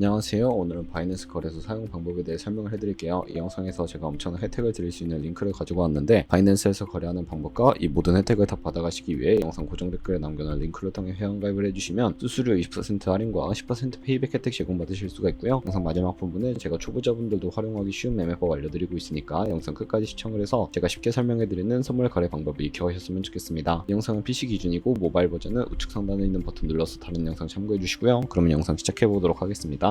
안녕하세요. 오늘은 바이낸스 거래소 사용 방법에 대해 설명을 해드릴게요. 이 영상에서 제가 엄청난 혜택을 드릴 수 있는 링크를 가지고 왔는데 바이낸스에서 거래하는 방법과 이 모든 혜택을 다 받아가시기 위해 영상 고정 댓글에 남겨놓은 링크를 통해 회원가입을 해주시면 수수료 20% 할인과 10% 페이백 혜택 제공받으실 수가 있고요. 영상 마지막 부분에 제가 초보자분들도 활용하기 쉬운 매매법 알려드리고 있으니까 영상 끝까지 시청을 해서 제가 쉽게 설명해드리는 선물 거래 방법을 익혀가셨으면 좋겠습니다. 이 영상은 PC 기준이고 모바일 버전은 우측 상단에 있는 버튼 눌러서 다른 영상 참고해주시고요. 그러면 영상 시작해보도록 하겠습니다.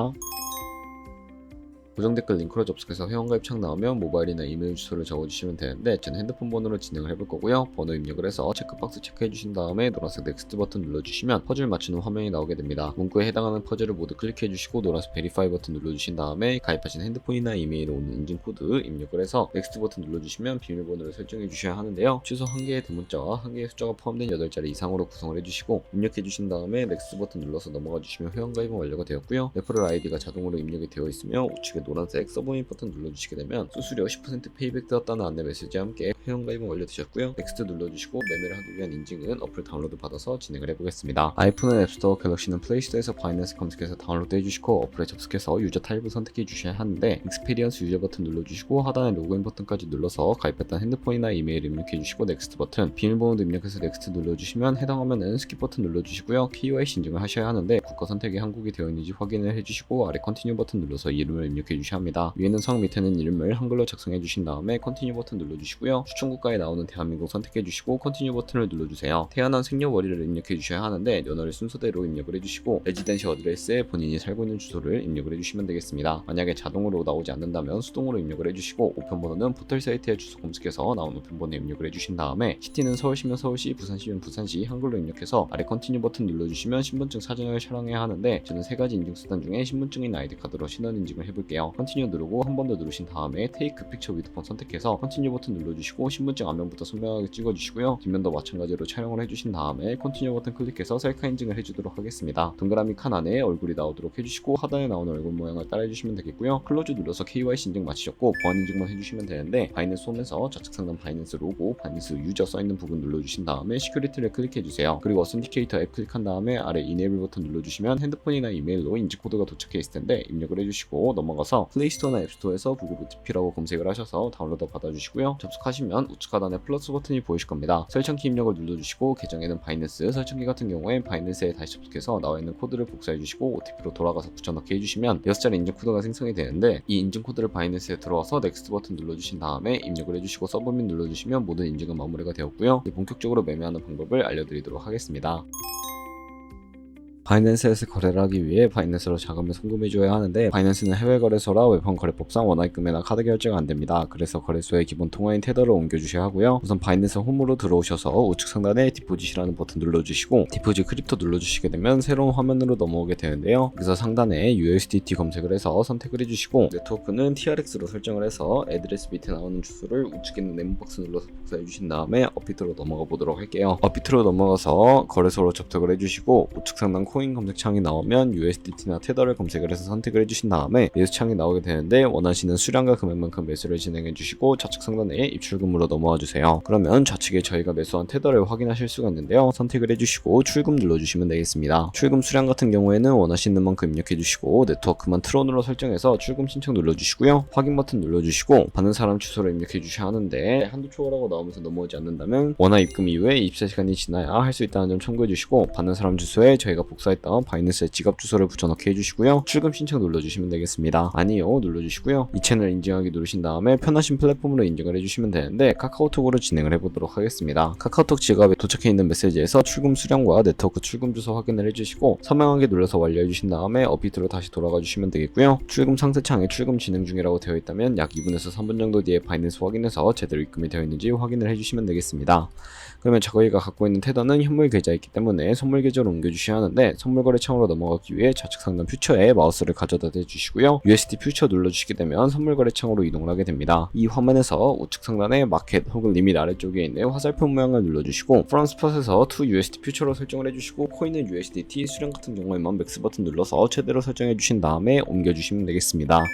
고정 댓글 링크로 접속해서 회원가입 창 나오면 모바일이나 이메일 주소를 적어주시면 되는데 저는 핸드폰 번호로 진행을 해볼 거고요. 번호 입력을 해서 체크박스 체크해주신 다음에 노란색 넥스트 버튼 눌러주시면 퍼즐 맞추는 화면이 나오게 됩니다. 문구에 해당하는 퍼즐을 모두 클릭해주시고 노란색 베리파이 버튼 눌러주신 다음에 가입하신 핸드폰이나 이메일에 오는 인증코드 입력을 해서 넥스트 버튼 눌러주시면 비밀번호를 설정해주셔야 하는데요. 최소 1개의 대문자와 1개의 숫자가 포함된 8자리 이상으로 구성을 해주시고 입력해주신 다음에 넥스트 버튼 눌러서 넘어가주시면 회원가입은 완료가 되었고요. 레퍼럴 아이디가 자동으로 입력이 되어 있으며 우측에 노란색 서브밋 버튼 눌러주시게 되면 수수료 10% 페이백 되었다는 안내 메시지와 함께 회원가입은 완료되셨고요. 넥스트 눌러주시고 매매를 하기 위한 인증은 어플 다운로드 받아서 진행을 해보겠습니다. 아이폰은 앱스토어, 갤럭시는 플레이스토어에서 바이낸스 검색해서 다운로드 해주시고 어플에 접속해서 유저 타입을 선택해 주셔야 하는데 익스피리언스 유저 버튼 눌러주시고 하단에 로그인 버튼까지 눌러서 가입했던 핸드폰이나 이메일 입력해 주시고 넥스트 버튼, 비밀번호도 입력해서 넥스트 눌러주시면 해당 화면은 스킵 버튼 눌러주시고요. KYC 인증을 하셔야 하는데 국가 선택이 한국이 되어 있는지 확인을 해주시고 아래 컨티뉴 버튼 눌러서 이름을 입력해 주셔야 합니다. 위에는 성, 밑에는 이름을 한글로 작성해 주신 다음에 컨티뉴 버튼 눌러주시고요. 추천 국가에 나오는 대한민국 선택해 주시고 컨티뉴 버튼을 눌러주세요. 태어난 생년월일을 입력해 주셔야 하는데 연월을 순서대로 입력을 해주시고 레지던시 어드레스에 본인이 살고 있는 주소를 입력을 해주시면 되겠습니다. 만약에 자동으로 나오지 않는다면 수동으로 입력을 해주시고 우편번호는 포털 사이트에 주소 검색해서 나온 우편번호 입력을 해주신 다음에 시티는 서울시면 서울시, 부산시면 부산시 한글로 입력해서 아래 컨티뉴 버튼 눌러주시면 신분증 사진을 촬영해야 하는데 저는 3가지 인증수단 중에 신분증이나 아이디카드로 신원 인증을 해볼게요. 컨티뉴 누르고 한 번 더 누르신 다음에 테이크 픽처 위드 폰 선택해서 컨티뉴 버튼 눌러주시고 신분증 앞면부터 선명하게 찍어주시고요. 뒷면도 마찬가지로 촬영을 해주신 다음에 컨티뉴 버튼 클릭해서 셀카 인증을 해주도록 하겠습니다. 동그라미 칸 안에 얼굴이 나오도록 해주시고 하단에 나오는 얼굴 모양을 따라해주시면 되겠고요. 클로즈 눌러서 KYC 인증 마치셨고 보안 인증만 해주시면 되는데 바이낸스 홈에서 좌측 상단 바이낸스 로고, 바이낸스 유저 써있는 부분 눌러주신 다음에 시큐리티를 클릭해주세요. 그리고 어센티케이터 앱 클릭한 다음에 아래 이네이블 버튼 눌러주시면 핸드폰이나 이메일로 인증코드가 도착해 있을 텐데 입력을 해주시고 넘어가서 플레이스토어나 앱스토어에서 구글 OTP라고 검색을 하셔서 다운로드 받아주시고요. 접속하시면 우측 하단에 플러스 버튼이 보이실 겁니다. 설정키 입력을 눌러주시고 계정에는 바이낸스, 설정키 같은 경우에 바이낸스에 다시 접속해서 나와있는 코드를 복사해주시고 OTP로 돌아가서 붙여넣기 해주시면 6자리 인증코드가 생성이 되는데 이 인증코드를 바이낸스에 들어와서 넥스트 버튼 눌러주신 다음에 입력을 해주시고 서브밋 눌러주시면 모든 인증은 마무리가 되었고요. 이제 본격적으로 매매하는 방법을 알려드리도록 하겠습니다. 바이낸스에서 거래를 하기 위해 바이낸스로 자금을 송금해줘야 하는데 바이낸스는 해외 거래소라 웹폰 거래법상 원화입금이나 카드 결제가 안됩니다. 그래서 거래소의 기본 통화인 테더를 옮겨주셔야 하고요. 우선 바이낸스 홈으로 들어오셔서 우측 상단에 디포짓이라는 버튼 눌러주시고 디포짓 크립토 눌러주시게 되면 새로운 화면으로 넘어오게 되는데요. 여기서 상단에 USDT 검색을 해서 선택을 해주시고 네트워크는 TRX로 설정을 해서 애드레스 밑에 나오는 주소를 우측에 있는 네모박스 눌러서 복사해주신 다음에 업비트로 넘어가 보도록 할게요. 업비트로 넘어가서 거래소로 접속을 해주시고 우측 상단 코인 검색창이 나오면 USDT나 테더를 검색을 해서 선택을 해주신 다음에 매수창이 나오게 되는데 원하시는 수량과 금액만큼 매수를 진행해 주시고 좌측 상단에 입출금으로 넘어와 주세요. 그러면 좌측에 저희가 매수한 테더를 확인하실 수가 있는데요. 선택을 해주시고 출금 눌러주시면 되겠습니다. 출금 수량 같은 경우에는 원하시는 만큼 입력해 주시고 네트워크만 트론으로 설정해서 출금 신청 눌러주시고요. 확인 버튼 눌러주시고 받는 사람 주소를 입력해 주셔야 하는데 한도 초과라고 나오면서 넘어오지 않는다면 원화 입금 이후에 24시간이 지나야 할 수 있다는 점 참고해 주시고 받는 사람 주소에 저희가 복사했던 바이낸스의 지갑 주소를 붙여넣기 해주시고요. 출금 신청 눌러주시면 되겠습니다. 아니요 눌러주시고요. 이 채널 인증하기 누르신 다음에 편하신 플랫폼으로 인증을 해주시면 되는데 카카오톡으로 진행을 해보도록 하겠습니다. 카카오톡 지갑에 도착해 있는 메시지에서 출금 수량과 네트워크 출금 주소 확인을 해주시고 서명하기 눌러서 완료해주신 다음에 업비트로 다시 돌아가 주시면 되겠고요. 출금 상세창에 출금 진행 중이라고 되어 있다면 약 2분에서 3분 정도 뒤에 바이낸스 확인해서 제대로 입금이 되어 있는지 확인을 해주시면 되겠습니다. 그러면 저희가 갖고 있는 테더는 현물 계좌에 있기 때문에 선물 계좌로 옮겨주셔야 하는데 선물 거래창으로 넘어가기 위해 좌측 상단 퓨처에 마우스를 가져다 대주시고요. USD 퓨처 눌러주시게 되면 선물 거래창으로 이동을 하게 됩니다. 이 화면에서 우측 상단에 마켓 혹은 리밋 아래쪽에 있는 화살표 모양을 눌러주시고 프롬 스팟에서 to USD 퓨처로 설정을 해주시고 코인은 USDT, 수량 같은 경우에만 맥스 버튼 눌러서 최대로 설정해 주신 다음에 옮겨주시면 되겠습니다.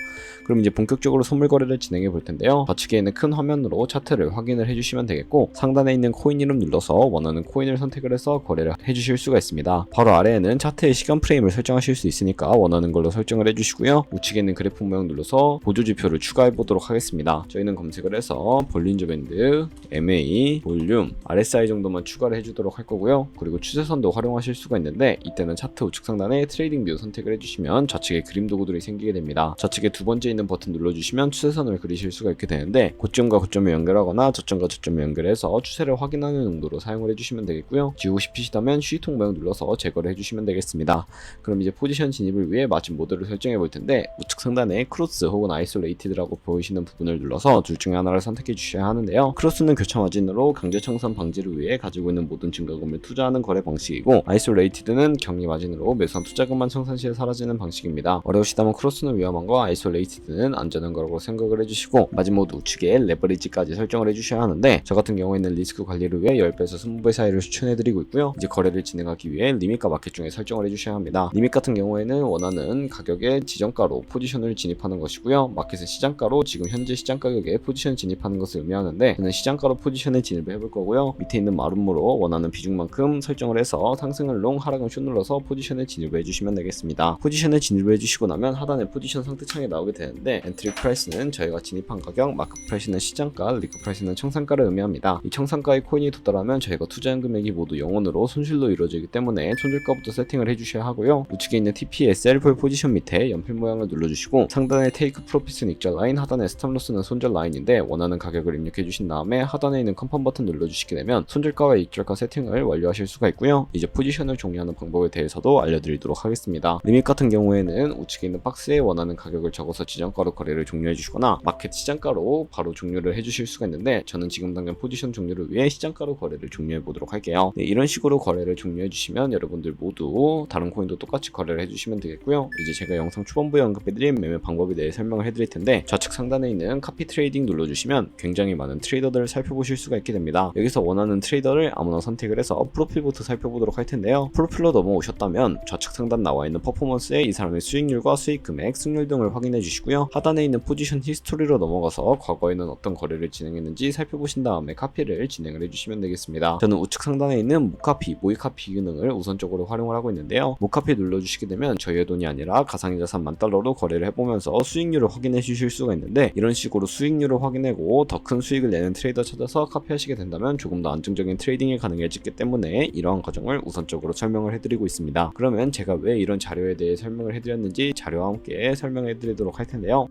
그럼 이제 본격적으로 선물 거래를 진행해 볼 텐데요. 좌측에 있는 큰 화면으로 차트를 확인을 해주시면 되겠고 상단에 있는 코인 이름 이름 눌러서 원하는 코인을 선택을 해서 거래를 해주실 수가 있습니다. 바로 아래에는 차트의 시간 프레임을 설정하실 수 있으니까 원하는 걸로 설정을 해주시고요. 우측에 있는 그래프 모양 눌러서 보조지표를 추가해 보도록 하겠습니다. 저희는 검색을 해서 볼린저 밴드, MA, 볼륨, RSI 정도만 추가를 해주도록 할 거고요. 그리고 추세선도 활용하실 수가 있는데 이때는 차트 우측 상단에 트레이딩 뷰 선택을 해주시면 좌측에 그림 도구들이 생기게 됩니다. 좌측에 두 번째 있는 버튼 눌러주시면 추세선을 그리실 수가 있게 되는데 고점과 고점을 연결하거나 저점과 저점을 연결해서 추세를 확인하는 용도로 사용을 해주시면 되겠고요. 지우고 싶으시다면 휴지통 모양 눌러서 제거를 해주시면 되겠습니다. 그럼 이제 포지션 진입을 위해 마진 모드를 설정해 볼 텐데 우측 상단에 크로스 혹은 아이솔레이티드라고 보이시는 부분을 눌러서 둘 중에 하나를 선택해 주셔야 하는데요. 크로스는 교차 마진으로 강제 청산 방지를 위해 가지고 있는 모든 증가금을 투자하는 거래 방식이고 아이솔레이티드는 경리 마진으로 매수한 투자금만 청산 시에 사라지는 방식입니다. 어려우시다면 크로스는 위험한 거, 아이솔레이티드는 안전한 거라고 생각을 해주시고 마진 모드 우측에 레버리지까지 설정을 해주셔야 하는데 저 같은 경우에는 리스크 관리를 위해 10배에서 20배 사이를 추천해드리고 있고요. 이제 거래를 진행하기 위해 리밋과 마켓 중에 설정을 해주셔야 합니다. 리밋 같은 경우에는 원하는 가격의 지정가로 포지션을 진입하는 것이고요. 마켓은 시장가로 지금 현재 시장 가격에 포지션 진입하는 것을 의미하는데 저는 시장가로 포지션에 진입을 해볼 거고요. 밑에 있는 마름모로 원하는 비중만큼 설정을 해서 상승은 롱, 하락은 숏 눌러서 포지션에 진입을 해주시면 되겠습니다. 포지션에 진입을 해주시고 나면 하단에 포지션 상태창이 나오게 되는데 엔트리 프라이스는 저희가 진입한 가격, 마크 프라이스는 시장가, 리크 프라이스는 청산가를 의미합니다. 이 청산가의 코인이 도달하면 저희가 투자한 금액이 모두 0원으로 손실로 이루어지기 때문에 손실가부터 세팅을 해주셔야 하고요. 우측에 있는 TP의 셀프 포지션 밑에 연필 모양을 눌러주시고 상단에 테이크 프로핏은 익절 라인, 하단에 스탑로스는 손절 라인인데 원하는 가격을 입력해 주신 다음에 하단에 있는 컨펌 버튼 눌러주시게 되면 손절가와 익절가 세팅을 완료하실 수가 있고요. 이제 포지션을 종료하는 방법에 대해서도 알려드리도록 하겠습니다. 리밋 같은 경우에는 우측에 있는 박스에 원하는 가격을 적어서 지정가로 거래를 종료해 주시거나 마켓 시장가로 바로 종료를 해주실 수가 있는데 저는 지금 당장 포지션 종료를 위해 시장가로 거래를 종료해 보도록 할게요. 네, 이런 식으로 거래를 종료해 주시면 여러분들 모두 다른 코인도 똑같이 거래를 해주시면 되겠고요. 이제 제가 영상 초반부에 언급해드린 매매 방법에 대해 설명을 해드릴 텐데 좌측 상단에 있는 카피 트레이딩 눌러주시면 굉장히 많은 트레이더들을 살펴보실 수가 있게 됩니다. 여기서 원하는 트레이더를 아무나 선택을 해서 프로필부터 살펴보도록 할 텐데요. 프로필로 넘어오셨다면 좌측 상단 나와 있는 퍼포먼스에 이 사람의 수익률과 수익 금액, 승률 등을 확인해 주시고요. 하단에 있는 포지션 히스토리로 넘어가서 과거에는 어떤 거래를 진행했는지 살펴보신 다음에 카피를 진행을 해주시면 되겠습니다. 저는 우측 상단에 있는 모카피, 모의카피 기능을 우선적으로 활용을 하고 있는데요. 모카피 눌러주시게 되면 저희의 돈이 아니라 가상의 자산 $10,000로 거래를 해보면서 수익률을 확인해 주실 수가 있는데 이런 식으로 수익률을 확인하고 더 큰 수익을 내는 트레이더 찾아서 카피하시게 된다면 조금 더 안정적인 트레이딩이 가능해지기 때문에 이러한 과정을 우선적으로 설명을 해드리고 있습니다. 그러면 제가 왜 이런 자료에 대해 설명을 해드렸는지 자료와 함께 설명해 드리도록 할 텐데요.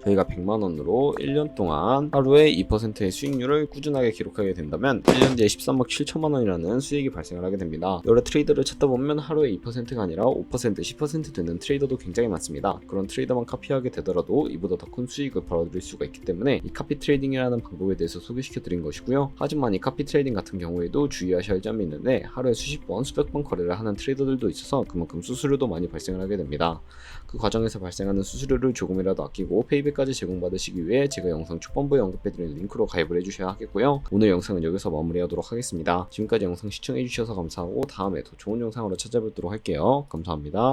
저희가 100만원으로 1년 동안 하루에 2%의 수익률을 꾸준하게 기록하게 된다면 1년 뒤에 13억 7천만원이라는 수익이 발생을 하게 됩니다. 여러 트레이더를 찾다 보면 하루에 2%가 아니라 5%, 10% 되는 트레이더도 굉장히 많습니다. 그런 트레이더만 카피하게 되더라도 이보다 더 큰 수익을 벌어들일 수가 있기 때문에 이 카피 트레이딩이라는 방법에 대해서 소개시켜 드린 것이고요. 하지만 이 카피 트레이딩 같은 경우에도 주의하셔야 할 점이 있는데 하루에 수십 번, 수백 번 거래를 하는 트레이더들도 있어서 그만큼 수수료도 많이 발생을 하게 됩니다. 그 과정에서 발생하는 수수료를 조금이라도 아끼고 페이백까지 제공받으시기 위해 제가 영상 초반부에 언급해드린 링크로 가입을 해주셔야 하겠고요. 오늘 영상은 여기서 마무리하도록 하겠습니다. 지금까지 영상 시청해주셔서 감사하고 다음에 더 좋은 영상으로 찾아뵙도록 할게요. 감사합니다.